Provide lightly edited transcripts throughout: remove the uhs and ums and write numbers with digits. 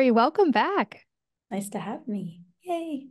Rori, welcome back. Nice to have me. Yay.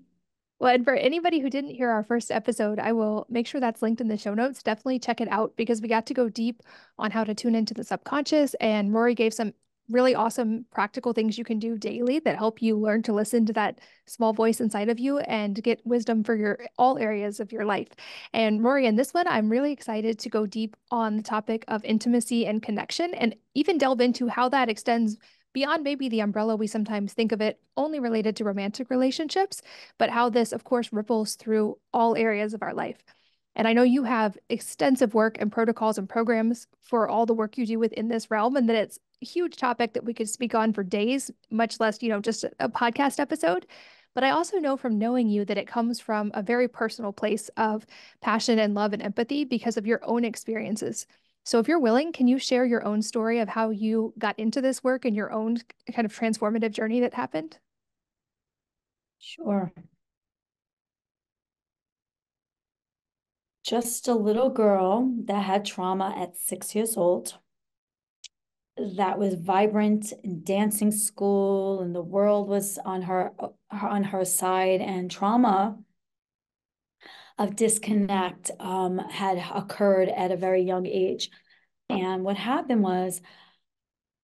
Well, and for anybody who didn't hear our first episode, I will make sure that's linked in the show notes. Definitely check it out because we got to go deep on how to tune into the subconscious. And Rory gave some really awesome practical things you can do daily that help you learn to listen to that small voice inside of you and get wisdom for your all areas of your life. And Rory, in this one, I'm really excited to go deep on the topic of intimacy and connection and even delve into how that extends beyond maybe the umbrella we sometimes think of it only related to romantic relationships, but how this, of course, ripples through all areas of our life. And I know you have extensive work and protocols and programs for all the work you do within this realm, and that it's a huge topic that we could speak on for days, much less, just a podcast episode. But I also know from knowing you that it comes from a very personal place of passion and love and empathy because of your own experiences. So, if you're willing, can you share your own story of how you got into this work and your own kind of transformative journey that happened? Sure. Just a little girl that had trauma at 6 years old, that was vibrant in dancing school, and the world was on her side, and trauma of disconnect had occurred at a very young age. And what happened was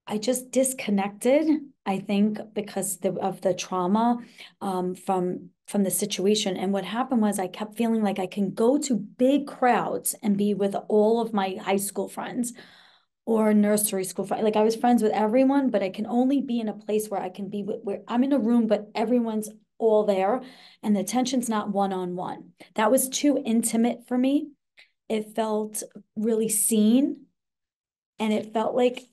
I just disconnected, I think, because of the trauma from the situation. And what happened was I kept feeling like I can go to big crowds and be with all of my high school friends or nursery school friends. Like I was friends with everyone, but I can only be in a place where I can be where I'm in a room, but everyone's all there and the attention's not one-on-one. That was too intimate for me. It felt really seen, and it felt like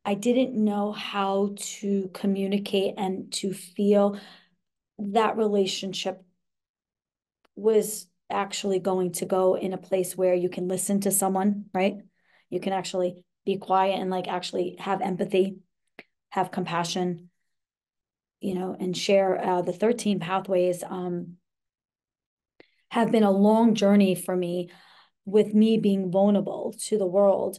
I didn't know how to communicate and to feel that relationship was actually going to go in a place where you can listen to someone, right? You can actually be quiet and like actually have empathy, have compassion, and share the 13 pathways have been a long journey for me, with me being vulnerable to the world,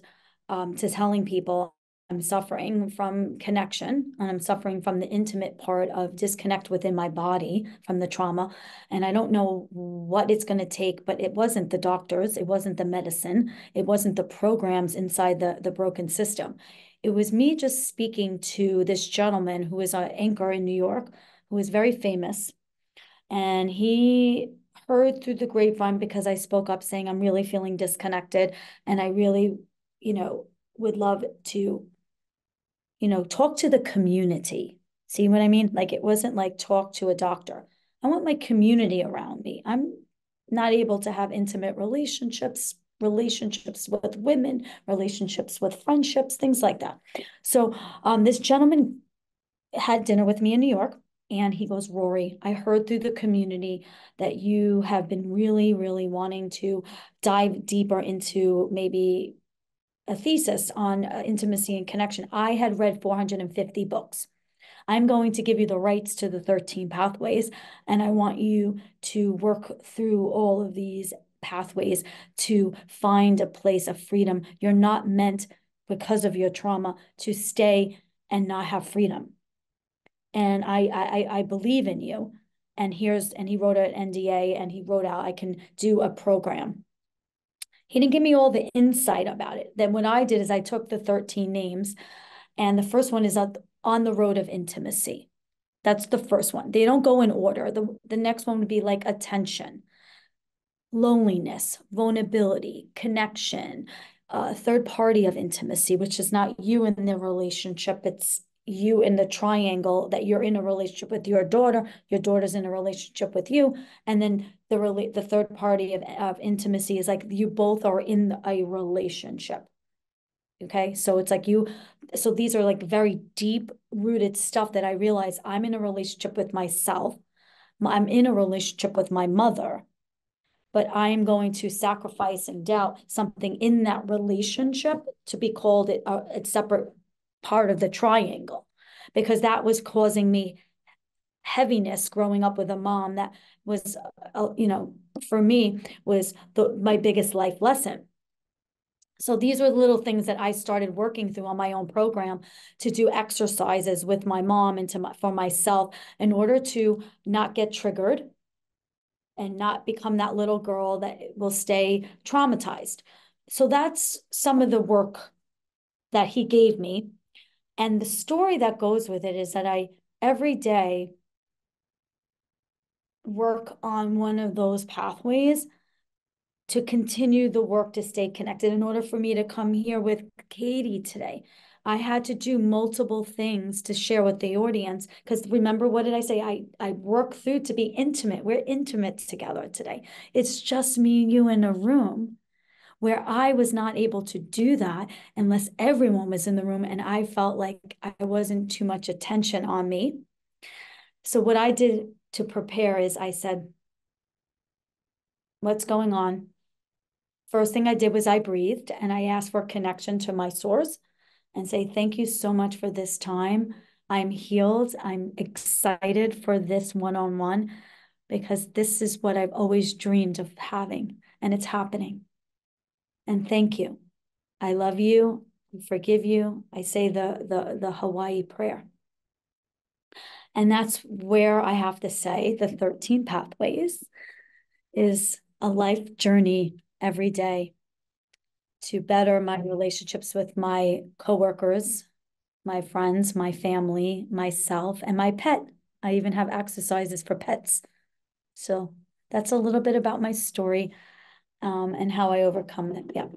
to telling people I'm suffering from connection and I'm suffering from the intimate part of disconnect within my body from the trauma. And I don't know what it's going to take, but it wasn't the doctors, it wasn't the medicine, it wasn't the programs inside the broken system. It was me just speaking to this gentleman who is an anchor in New York, who is very famous. And he heard through the grapevine, because I spoke up saying I'm really feeling disconnected and I really, would love to, talk to the community. See what I mean? Like it wasn't like talk to a doctor. I want my community around me. I'm not able to have intimate relationships with women, relationships with friendships, things like that. So this gentleman had dinner with me in New York, and he goes, Rori, I heard through the community that you have been really, really wanting to dive deeper into maybe a thesis on intimacy and connection. I had read 450 books. I'm going to give you the rights to the 13 pathways, and I want you to work through all of these pathways to find a place of freedom. You're not meant, because of your trauma, to stay and not have freedom. And I believe in you. And he wrote an NDA, and he wrote out, I can do a program. He didn't give me all the insight about it. Then what I did is I took the 13 names, and the first one is on the road of intimacy. That's the first one. They don't go in order. The next one would be like attention, loneliness, vulnerability, connection, third party of intimacy, which is not you in the relationship. It's you in the triangle, that you're in a relationship with your daughter's in a relationship with you. And then the third party of intimacy is like you both are in a relationship. Okay. So it's like so these are like very deep rooted stuff that I realize I'm in a relationship with myself. I'm in a relationship with my mother, but I am going to sacrifice and doubt something in that relationship to be called a separate part of the triangle, because that was causing me heaviness growing up with a mom that was, for me, was my biggest life lesson. So these were the little things that I started working through on my own program to do exercises with my mom and for myself in order to not get triggered and not become that little girl that will stay traumatized. So that's some of the work that he gave me. And the story that goes with it is that I every day work on one of those pathways to continue the work to stay connected. In order for me to come here with Katie today, I had to do multiple things to share with the audience. Because remember, what did I say? I work through to be intimate. We're intimate together today. It's just me and you in a room, where I was not able to do that unless everyone was in the room, and I felt like I wasn't too much attention on me. So what I did to prepare is I said, what's going on? First thing I did was I breathed and I asked for connection to my source and say, thank you so much for this time. I'm healed. I'm excited for this one-on-one because this is what I've always dreamed of having, and it's happening. And thank you. I love you. I forgive you. I say the Hawaii prayer. And that's where I have to say the 13 pathways is a life journey every day to better my relationships with my coworkers, my friends, my family, myself, and my pet. I even have exercises for pets. So that's a little bit about my story, and how I overcome it. Yeah.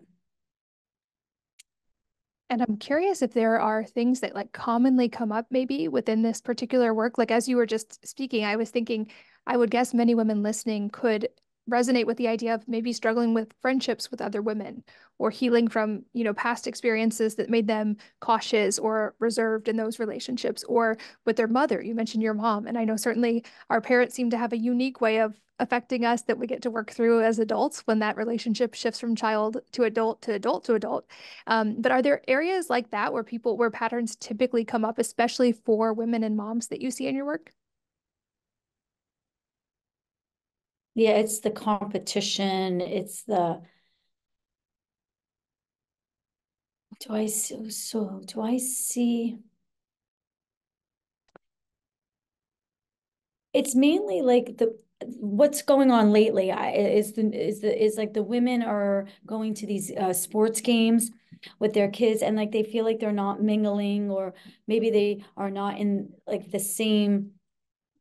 And I'm curious if there are things that like commonly come up maybe within this particular work. Like as you were just speaking, I was thinking, I would guess many women listening could resonate with the idea of maybe struggling with friendships with other women or healing from, past experiences that made them cautious or reserved in those relationships, or with their mother. You mentioned your mom, and I know certainly our parents seem to have a unique way of affecting us that we get to work through as adults when that relationship shifts from child to adult to adult to adult. But are there areas like that where patterns typically come up, especially for women and moms that you see in your work? Yeah, it's the competition. It's the, do I see, it's mainly like what's going on lately is like the women are going to these sports games with their kids, and like they feel like they're not mingling, or maybe they are not in like the same,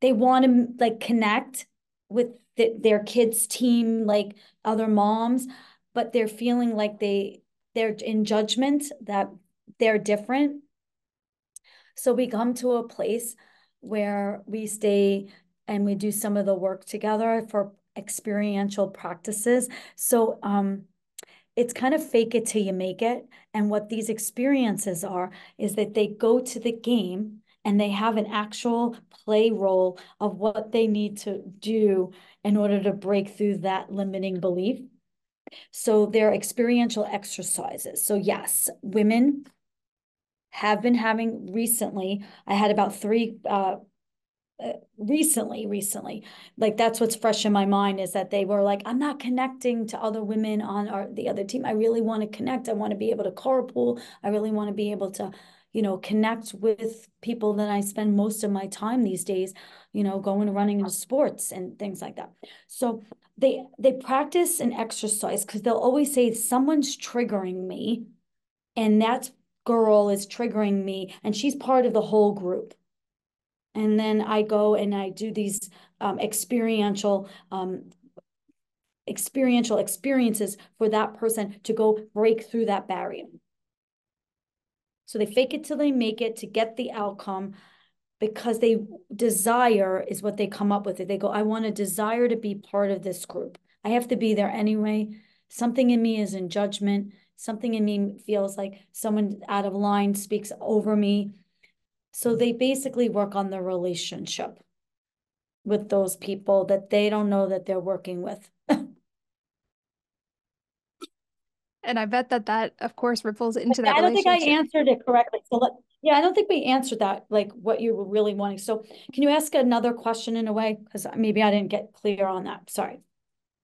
they want to like connect with their kids team, like other moms, but they're feeling like they're in judgment that they're different. So we come to a place where we stay and we do some of the work together for experiential practices. So it's kind of fake it till you make it. And what these experiences are is that they go to the game and they have an actual play role of what they need to do in order to break through that limiting belief. So they're experiential exercises. So yes, women have been having recently, I had about three recently, like that's what's fresh in my mind, is that they were like, I'm not connecting to other women on the other team. I really want to connect. I want to be able to carpool. I really want to be able to, connect with people that I spend most of my time these days, going and running into sports and things like that. So they practice and exercise because they'll always say someone's triggering me, and that girl is triggering me, and she's part of the whole group. And then I go and I do these experiential experiences for that person to go break through that barrier. So they fake it till they make it to get the outcome, because they desire is what they come up with. They go, I want to desire to be part of this group. I have to be there anyway. Something in me is in judgment. Something in me feels like someone out of line speaks over me. So they basically work on the relationship with those people that they don't know that they're working with. And I bet that of course ripples into that I don't think I relationship. answered it correctly. Yeah, I don't think we answered that, like what you were really wanting. So can you ask another question in a way? Because maybe I didn't get clear on that. Sorry.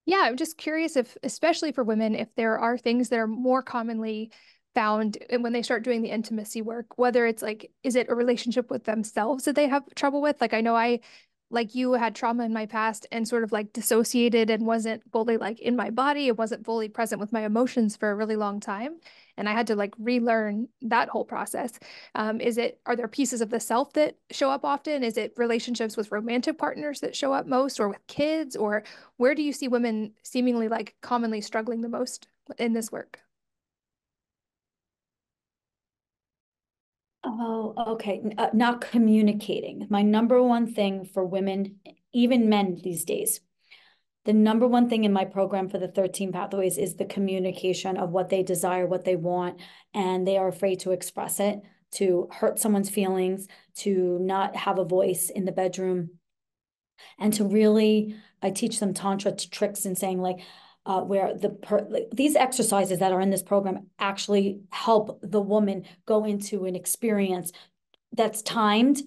Yeah, I'm just curious if, especially for women, if there are things that are more commonly found when they start doing the intimacy work, whether it's like, is it a relationship with themselves that they have trouble with? Like, I know I, like you, had trauma in my past and sort of like dissociated and wasn't fully like in my body. It wasn't fully present with my emotions for a really long time. And I had to like relearn that whole process. Are there pieces of the self that show up often? Is it relationships with romantic partners that show up most, or with kids, or where do you see women seemingly like commonly struggling the most in this work? Oh, okay. Not communicating. My number one thing for women, even men these days, the number one thing in my program for the 13 pathways is the communication of what they desire, what they want, and they are afraid to express it, to hurt someone's feelings, to not have a voice in the bedroom, and to really, I teach them tantra tricks and saying like, where these exercises that are in this program actually help the woman go into an experience that's timed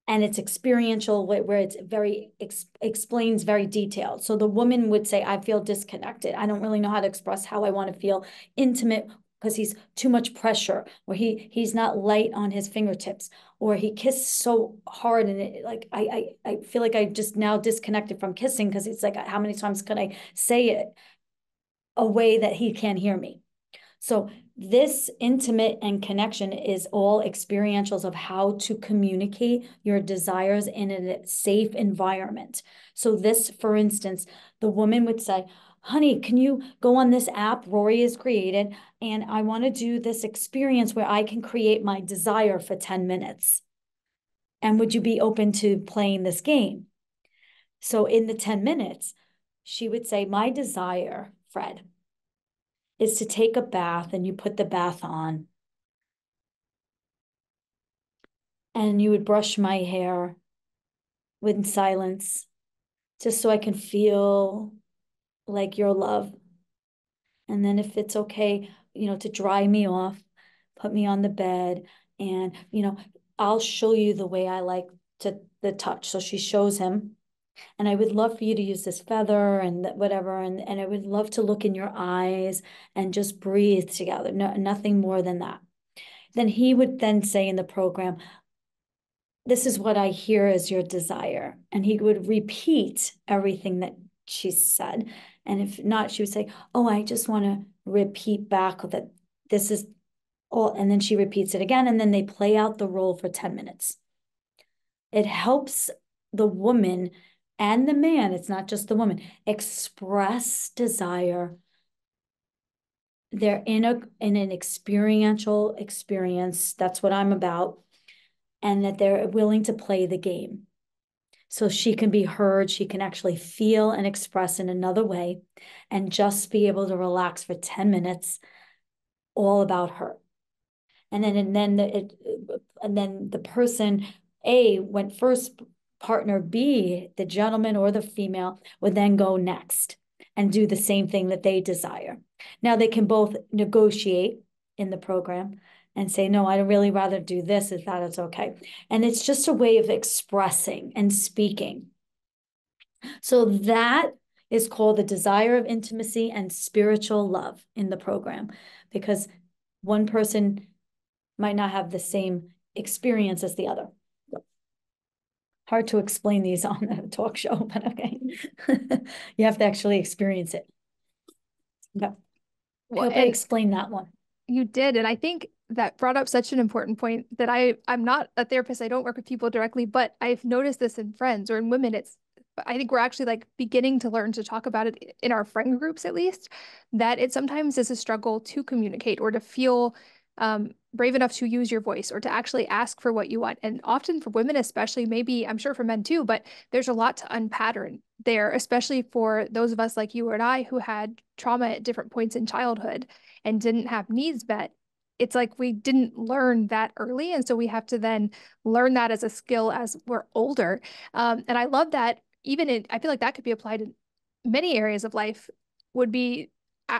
and it's experiential, where it's very explains very detailed. So the woman would say, I feel disconnected. I don't really know how to express how I want to feel intimate because he's too much pressure, or he's not light on his fingertips, or he kissed so hard and it, like I feel like I just now disconnected from kissing because it's like, how many times can I say it a way that he can't hear me? So this intimate and connection is all experientials of how to communicate your desires in a safe environment. So this, for instance, the woman would say, honey, can you go on this app Rory has created? And I want to do this experience where I can create my desire for 10 minutes. And would you be open to playing this game? So in the 10 minutes, she would say, my desire, Fred, is to take a bath, and you put the bath on and you would brush my hair in silence just so I can feel like your love. And then if it's okay, to dry me off, put me on the bed, and, I'll show you the way I like to the touch. So she shows him, and I would love for you to use this feather and whatever. And I would love to look in your eyes and just breathe together. No, nothing more than that. Then he would then say in the program, this is what I hear as your desire. And he would repeat everything that she said. And if not, she would say, oh, I just want to repeat back that this is all. And then she repeats it again. And then they play out the role for 10 minutes. It helps the woman and the man, it's not just the woman, express desire. They're in an experiential experience. That's what I'm about. And that they're willing to play the game. So she can be heard, she can actually feel and express in another way, and just be able to relax for 10 minutes, all about her. And then the person A went first, partner B, the gentleman or the female, would then go next and do the same thing that they desire. Now they can both negotiate in the program and say, no, I'd really rather do this, if that is okay. And it's just a way of expressing and speaking. So that is called the desire of intimacy and spiritual love in the program, because one person might not have the same experience as the other. Hard to explain these on a talk show, but okay. You have to actually experience it. Okay. I Well, hope I and explained that one. you did, and I think that brought up such an important point that I'm not a therapist. I don't work with people directly, but I've noticed this in friends or in women. I think we're actually like beginning to learn to talk about it in our friend groups, at least, that it sometimes is a struggle to communicate or to feel brave enough to use your voice or to actually ask for what you want. And often for women, especially, maybe I'm sure for men too, but there's a lot to unpattern there, especially for those of us like you and I who had trauma at different points in childhood and didn't have needs met. It's like we didn't learn that early. And so we have to then learn that as a skill as we're older. And I love that I feel like that could be applied in many areas of life, would be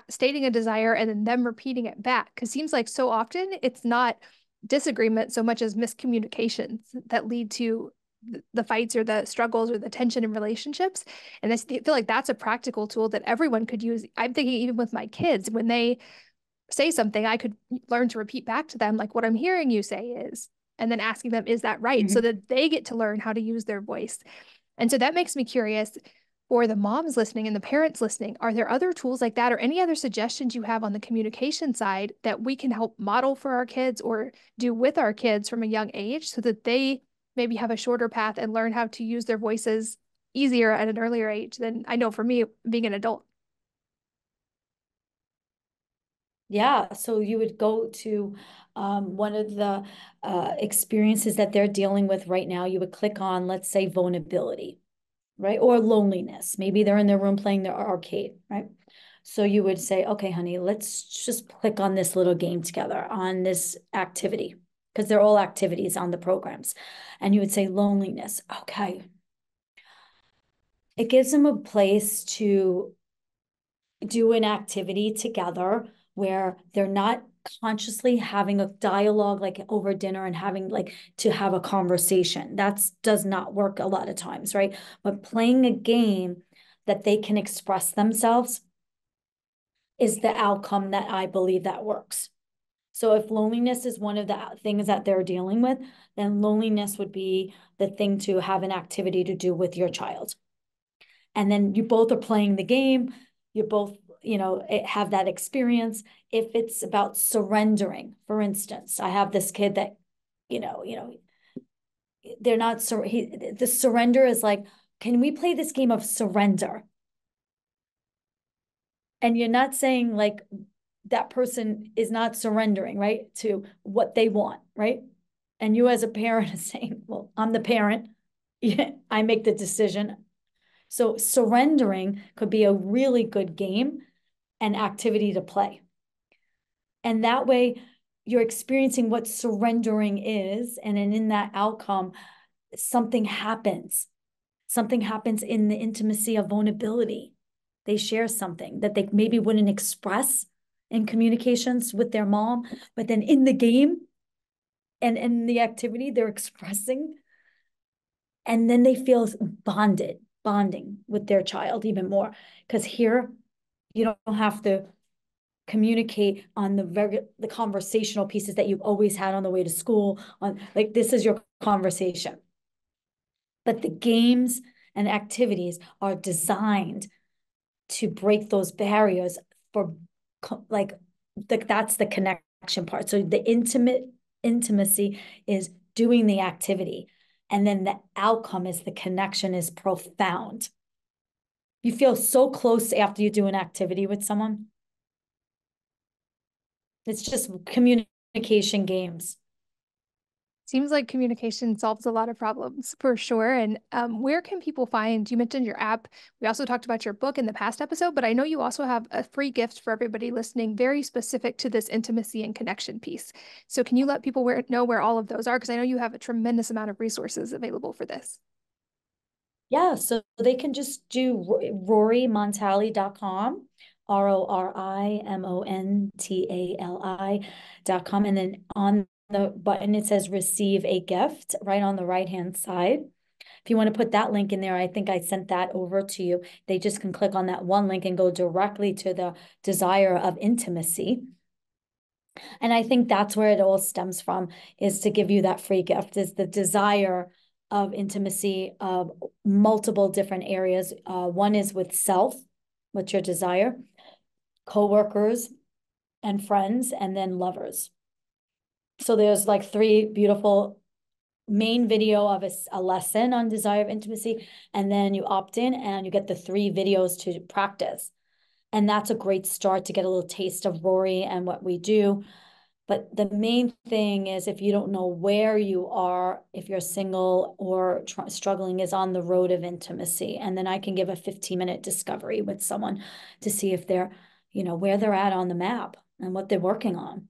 stating a desire and then them repeating it back. Because seems like so often it's not disagreement so much as miscommunications that lead to the fights or the struggles or the tension in relationships. And I feel like that's a practical tool that everyone could use. I'm thinking even with my kids, when they say something, I could learn to repeat back to them, like, what I'm hearing you say is, and then asking them, is that right? So Mhm. that they get to learn how to use their voice. And so that makes me curious for the moms listening and the parents listening, are there other tools like that or any other suggestions you have on the communication side that we can help model for our kids or do with our kids from a young age so that they maybe have a shorter path and learn how to use their voices easier at an earlier age than I know for me being an adult? Yeah, so you would go to one of the experiences that they're dealing with right now. You would click on, let's say, vulnerability, right? Or loneliness. Maybe they're in their room playing their arcade, right? So you would say, okay, honey, let's just click on this little game together on this activity, because they're all activities on the programs. And you would say loneliness. Okay. It gives them a place to do an activity together where they're not consciously having a dialogue like over dinner and having like to have a conversation. That does not work a lot of times, right? But playing a game that they can express themselves is the outcome that I believe that works. So if loneliness is one of the things that they're dealing with, then loneliness would be the thing to have an activity to do with your child. And then you both are playing the game, you both, have that experience. If it's about surrendering, for instance, I have this kid that, they're not, the surrender is like, can we play this game of surrender? And you're not saying like that person is not surrendering, right, to what they want, right? And you as a parent is saying, well, I'm the parent. Yeah, I make the decision. So surrendering could be a really good game and activity to play. And that way you're experiencing what surrendering is. And then in that outcome, something happens. Something happens in the intimacy of vulnerability. They share something that they maybe wouldn't express in communications with their mom, but then in the game and in the activity, they're expressing. And then they feel bonding with their child even more. Because here, you don't have to communicate on the conversational pieces that you've always had on the way to school. On like this is your conversation. But the games and activities are designed to break those barriers for like that's the connection part. So the intimacy is doing the activity. And then the outcome is the connection is profound. You feel so close after you do an activity with someone. It's just communication games. Seems like communication solves a lot of problems for sure. And where can people find? You mentioned your app. We also talked about your book in the past episode, but I know you also have a free gift for everybody listening, very specific to this intimacy and connection piece. So can you let people know where all of those are? Because I know you have a tremendous amount of resources available for this. Yeah, so they can just do RoriMontali.com, RoriMontali.com. And then on the button, it says receive a gift right on the right-hand side. If you want to put that link in there, I think I sent that over to you. They just can click on that one link and go directly to the desire of intimacy. And I think that's where it all stems from, is to give you that free gift, is the desire of intimacy of multiple different areas. One is with self, what's your desire, coworkers and friends, and then lovers. So there's like three beautiful main video of a lesson on desire of intimacy, and then you opt in and you get the three videos to practice. And that's a great start to get a little taste of Rori and what we do. But the main thing is, if you don't know where you are, if you're single or struggling, is on the road of intimacy. And then I can give a 15-minute discovery with someone to see if they're, where they're at on the map and what they're working on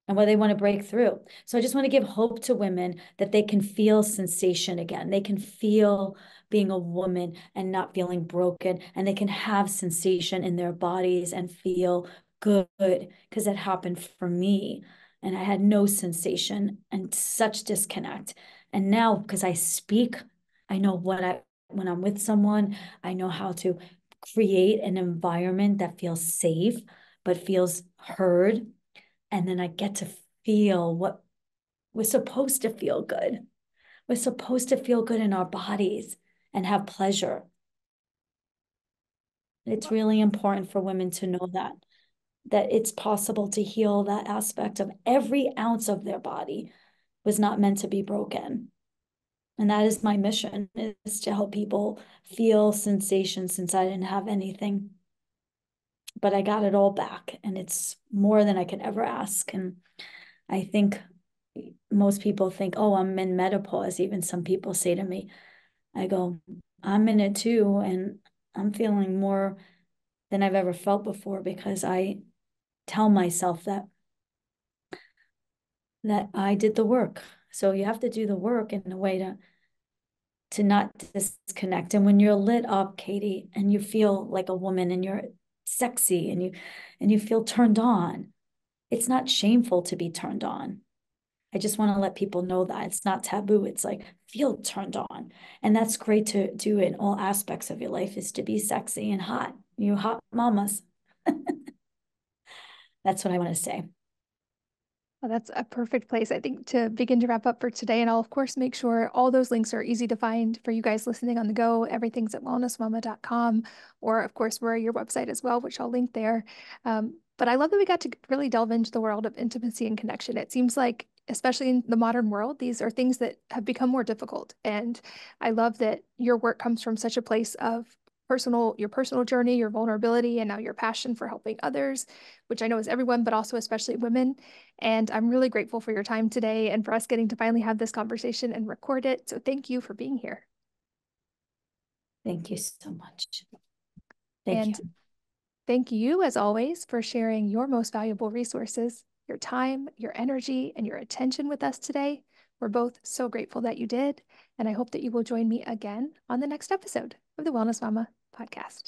and where they want to break through. So I just want to give hope to women that they can feel sensation again. They can feel being a woman and not feeling broken, and they can have sensation in their bodies and feel good, because it happened for me and I had no sensation and such disconnect. And now, because I speak I know when I'm with someone, I know how to create an environment that feels safe, but feels heard. And then I get to feel what we're supposed to feel good. We're supposed to feel good in our bodies and have pleasure. It's really important for women to know that it's possible to heal that aspect of every ounce of their body was not meant to be broken. And that is my mission, is to help people feel sensation since I didn't have anything. But I got it all back, and it's more than I could ever ask. And I think most people think, oh, I'm in menopause. Even some people say to me, I go, I'm in it too, and I'm feeling more than I've ever felt before because I tell myself that I did the work. So you have to do the work in a way to not disconnect. And when you're lit up, Katie, and you feel like a woman and you're sexy and you feel turned on, it's not shameful to be turned on. I just want to let people know that it's not taboo. It's like feel turned on. And that's great to do in all aspects of your life, is to be sexy and hot. You hot mamas. That's what I want to say. Well, that's a perfect place, I think, to begin to wrap up for today. And I'll, of course, make sure all those links are easy to find for you guys listening on the go. Everything's at wellnessmama.com, or, of course, we're your website as well, which I'll link there. But I love that we got to really delve into the world of intimacy and connection. It seems like, especially in the modern world, these are things that have become more difficult. And I love that your work comes from such a place of your personal journey, your vulnerability, and now your passion for helping others, which I know is everyone, but also especially women. And I'm really grateful for your time today and for us getting to finally have this conversation and record it. So thank you for being here. Thank you so much. Thank And you. thank you, as always, for sharing your most valuable resources, your time, your energy, and your attention with us today. We're both so grateful that you did. And I hope that you will join me again on the next episode of the Wellness Mama podcast.